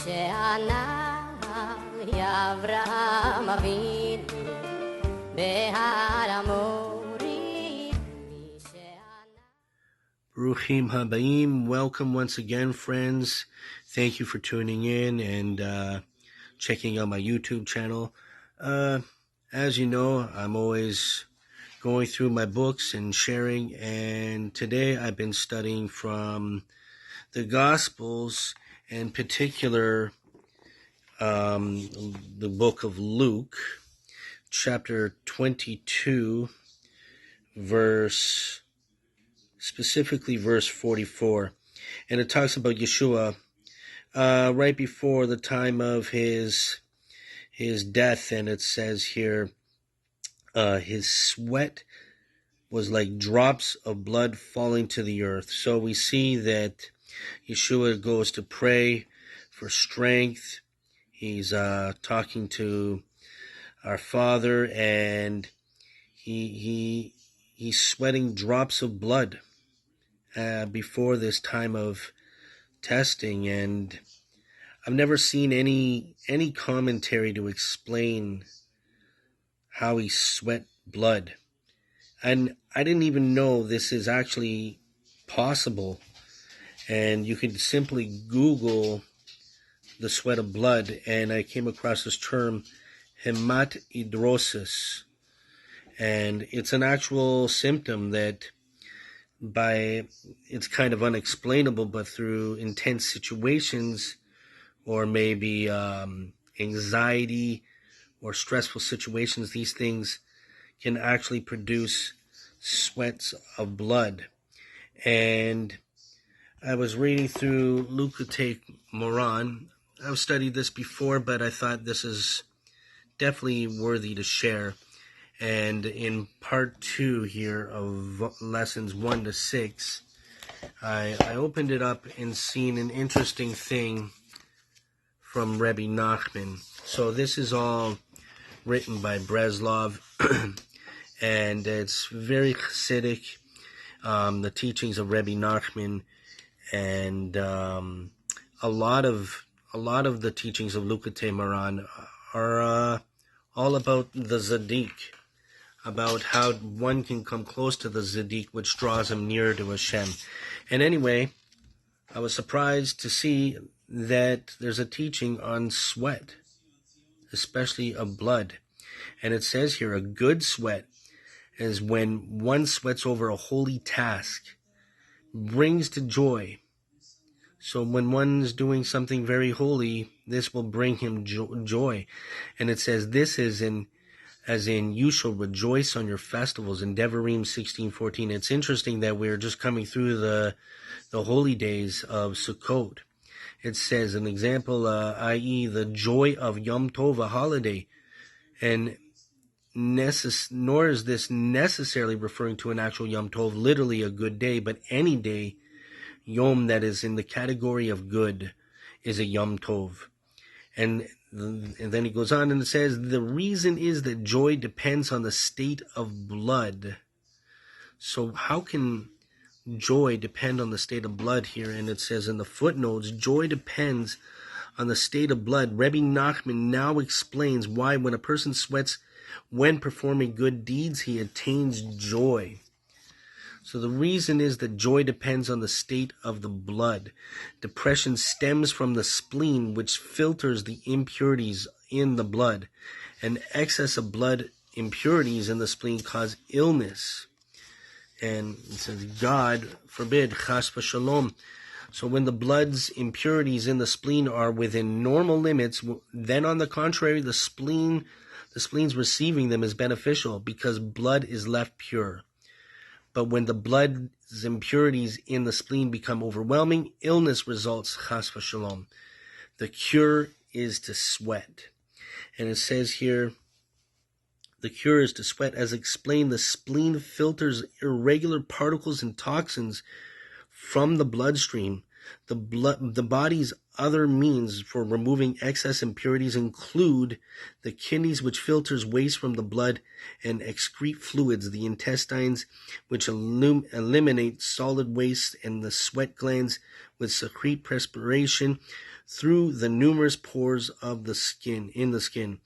שענה לאברהם אבינו בהר המורים. Bruchim Habayim, welcome once again, friends. Thank you for tuning in and checking out my YouTube channel. As you know, I'm always going through my books and sharing, and today I've been studying from the Gospels, in particular the book of Luke, chapter 22, specifically verse 44. And it talks about Yeshua right before the time of his death, and it says here, his sweat was like drops of blood falling to the earth. So we see that Yeshua goes to pray for strength. He's talking to our Father, and he's sweating drops of blood before this time of testing. And I've never seen any commentary to explain how he sweat blood. And I didn't even know this is actually possible. And you could simply Google the sweat of blood, and I came across this term, hematidrosis. And it's an actual symptom that it's kind of unexplainable, but through intense situations or maybe anxiety or stressful situations, these things can actually produce sweats of blood. And I was reading through Likutey Moharan. I've studied this before, but I thought this is definitely worthy to share. And in part 2 here of lessons 1 to 6, I opened it up and seen an interesting thing from Rabbi Nachman. So this is all written by BRESLOV, and it's very Hasidic, the teachings of Rabbi Nachman, and a lot of the teachings of Likutey Moharan are all about the Tzaddik, about how one can come close to the Tzaddik, which draws him nearer to Hashem. And anyway, I was surprised to see that there's a teaching on sweat, especially of blood. And it says here, a good sweat is when one sweats over a holy task, brings to joy. So when one's doing something very holy, this will bring him joy. And it says this is as in you shall rejoice on your festivals, in Devarim 16:14. It's interesting that we're just coming through the holy days of Sukkot. It says an example, i.e. the joy of Yom Tov, a holiday. And nor is this necessarily referring to an actual Yom Tov, literally a good day, but any day, Yom, that is in the category of good, is a Yom Tov. And then he goes on and it says, the reason is that joy depends on the state of blood. So how can joy depend on the state of blood here? And it says in the footnotes, joy depends on the state of blood. Rabbi Nachman now explains why when a person sweats when performing good deeds, he attains joy. So the reason is that joy depends on the state of the blood. Depression stems from the spleen, which filters the impurities in the blood. And excess of blood impurities in the spleen cause illness. And it says, God forbid, chas v'shalom. So when the blood's impurities in the spleen are within normal limits, then on the contrary, the spleens receiving them is beneficial because blood is left pure. But when the blood's impurities in the spleen become overwhelming, illness results, chas v'shalom. The cure is to sweat. And it says here, the cure is to sweat. As explained, the spleen filters irregular particles and toxins from the bloodstream. The body's other means for removing excess impurities include the kidneys, which filters waste from the blood and excrete fluids, the intestines, which eliminate solid waste, and the sweat glands, which secrete perspiration through the numerous pores of the skin, in the skin.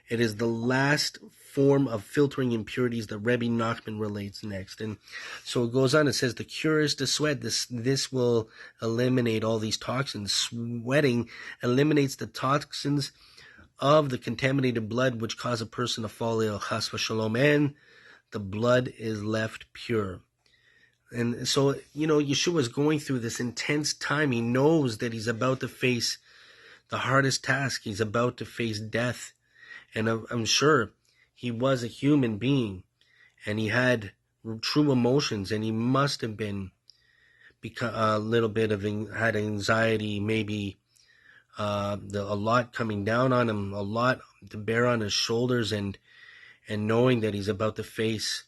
It is the last form of filtering impurities that Rebbe Nachman relates next. And so it goes on, it says the cure is to sweat. This will eliminate all these toxins. Sweating eliminates the toxins of the contaminated blood which cause a person to fall ill, chas v'shalom, and the blood is left pure. And so, Yeshua is going through this intense time. He knows that he's about to face the hardest task. He's about to face death. And I'm sure he was a human being, and he had true emotions, and he must have been a little bit had anxiety, maybe a lot coming down on him, a lot to bear on his shoulders, and knowing that he's about to face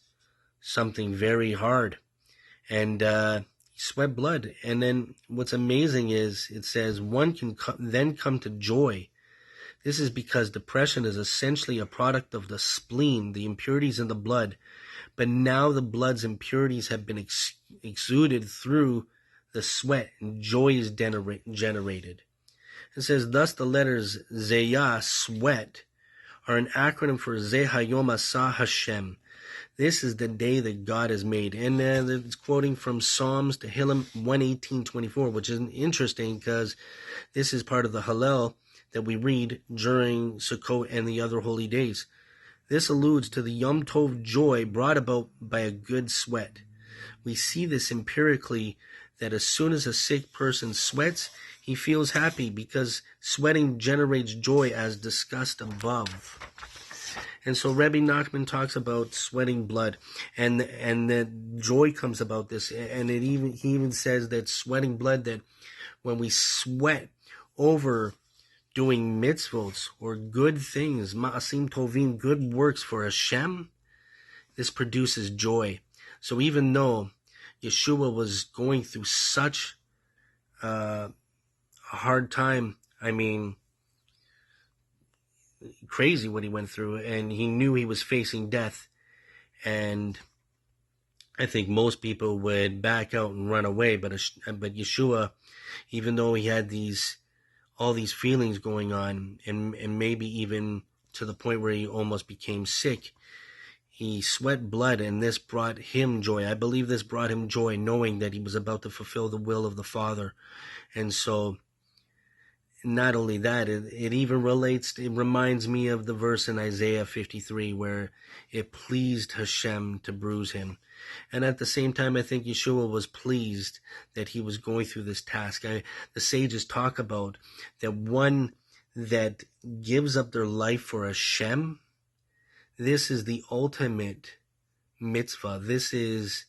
something very hard. And he sweat blood. And then what's amazing is it says one can then come to joy. This is because depression is essentially a product of the spleen, the impurities in the blood. But now the blood's impurities have been exuded through the sweat, and joy is generated. It says, thus the letters Zeyah, sweat, are an acronym for Zeh Hayom Asah Hashem. This is the day that God has made. And it's quoting from Psalms, Tehillim 118:24, which is interesting because this is part of the Hallel that we read during Sukkot and the other holy days. This alludes to the Yom Tov joy brought about by a good sweat. We see this empirically, that as soon as a sick person sweats, he feels happy because sweating generates joy as discussed above. And so Rebbe Nachman talks about sweating blood, and that joy comes about this. And he even says that sweating blood, that when we sweat over doing mitzvot or good things, ma'asim tovim, good works for Hashem, this produces joy. So even though Yeshua was going through such a hard time, crazy what he went through, and he knew he was facing death, and I think most people would back out and run away, but Yeshua, even though he had all these feelings going on, and maybe even to the point where he almost became sick, he sweat blood, and this brought him joy. I believe this brought him joy, knowing that he was about to fulfill the will of the Father. And so not only that, it reminds me of the verse in Isaiah 53 where it pleased Hashem to bruise him. And at the same time, I think Yeshua was pleased that he was going through this task. The sages talk about that one that gives up their life for Hashem, this is the ultimate mitzvah. This is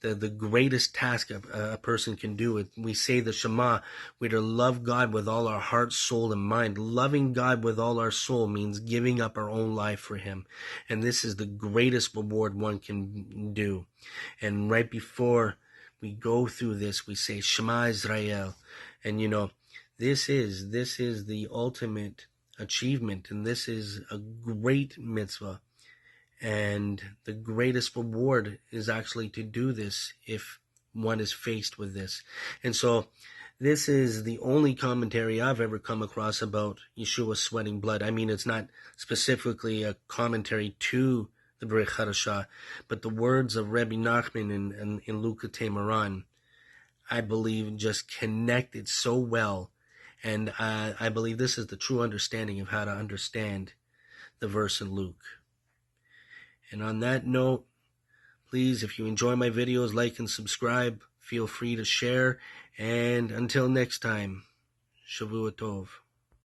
the greatest task a person can do. We say the Shema, we're to love God with all our heart, soul, and mind. Loving God with all our soul means giving up our own life for Him. And this is the greatest reward one can do. And right before we go through this, we say Shema Israel. And this is the ultimate achievement. And this is a great mitzvah. And the greatest reward is actually to do this if one is faced with this. And so this is the only commentary I've ever come across about Yeshua sweating blood. It's not specifically a commentary to the Brit Hadashah, but the words of Rebbe Nachman in Likutey Moharan, I believe, just connected so well. And I believe this is the true understanding of how to understand the verse in Luke. And on that note, please, if you enjoy my videos, like and subscribe. Feel free to share. And until next time, Shavua Tov.